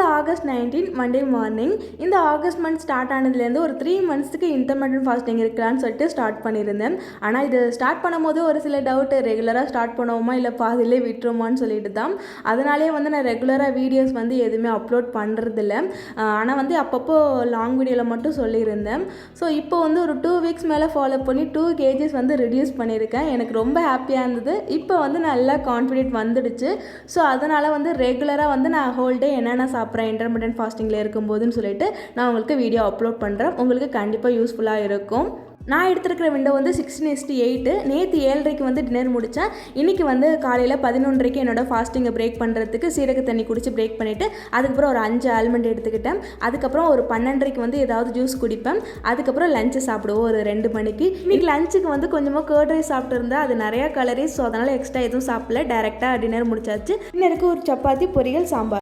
இது August 19 Monday morning. இந்த August month start ஆனதுலேருந்து ஒரு 3 மந்த்ஸ்க்கு இன்டர்மிட்டன்ட் ஃபாஸ்டிங் இருக்கலான்னு சொல்லிட்டு ஸ்டார்ட் பண்ணியிருந்தேன். ஆனால் இது ஸ்டார்ட் பண்ணும்போது ஒரு சில டவுட்டு, ரெகுலராக ஸ்டார்ட் பண்ணுவோமா இல்லை பாதிலே விட்டுருமான்னு சொல்லிட்டு தான். அதனாலே வந்து நான் ரெகுலராக வீடியோஸ் வந்து எதுவுமே அப்லோட் பண்ணுறதில்ல. ஆனால் வந்து அப்பப்போ லாங் வீடியோவில் மட்டும் சொல்லியிருந்தேன். ஸோ இப்போ வந்து ஒரு 2 வீக்ஸ் மேலே ஃபாலோ பண்ணி 2 kgs வந்து ரிடியூஸ் பண்ணியிருக்கேன். எனக்கு ரொம்ப ஹாப்பியாக இருந்தது. இப்போ வந்து நல்லா கான்ஃபிடென்ட் வந்துடுச்சு. ஸோ அதனால் வந்து ரெகுலராக வந்து நான் ஹோல் டே என்னென்ன சாப்பிட்றேன் இன்டர்மிட்டன்ட் ஃபாஸ்டிங்கில் இருக்கும்போதுன்னு சொல்லிட்டு நான் உங்களுக்கு வீடியோ அப்லோட் பண்ணுறேன். உங்களுக்கு கண்டிப்பாக யூஸ்ஃபுல்லாக இருக்கும். நான் எடுத்துருக்கிற விண்டோ வந்து 16:8. நேற்று 7:30 வந்து டின்னர் முடித்தேன். இன்றைக்கி வந்து காலையில் 11:30 என்னோடய ஃபாஸ்டிங்கை பிரேக் பண்ணுறதுக்கு சீரக தண்ணி குடித்து பிரேக் பண்ணிவிட்டு அதுக்கப்புறம் ஒரு 5 ஆல்மண்ட் எடுத்துக்கிட்டேன். அதுக்கப்புறம் ஒரு 12:30 வந்து ஏதாவது ஜூஸ் குடிப்பேன். அதுக்கப்புறம் லஞ்சு சாப்பிடுவோம் ஒரு 2 மணிக்கு. இன்றைக்கி லஞ்சுக்கு வந்து கொஞ்சமாக கர்ட் ரைஸ் சாப்பிட்டுருந்தேன். அது நிறையா கலரிஸ், ஸோ அதனால் எக்ஸ்ட்ரா எதுவும் சாப்பிடல. டேரெக்டாக டின்னர் முடிச்சாச்சு. டின்னருக்கு ஒரு சப்பாத்தி, பொரியல், சாம்பார்.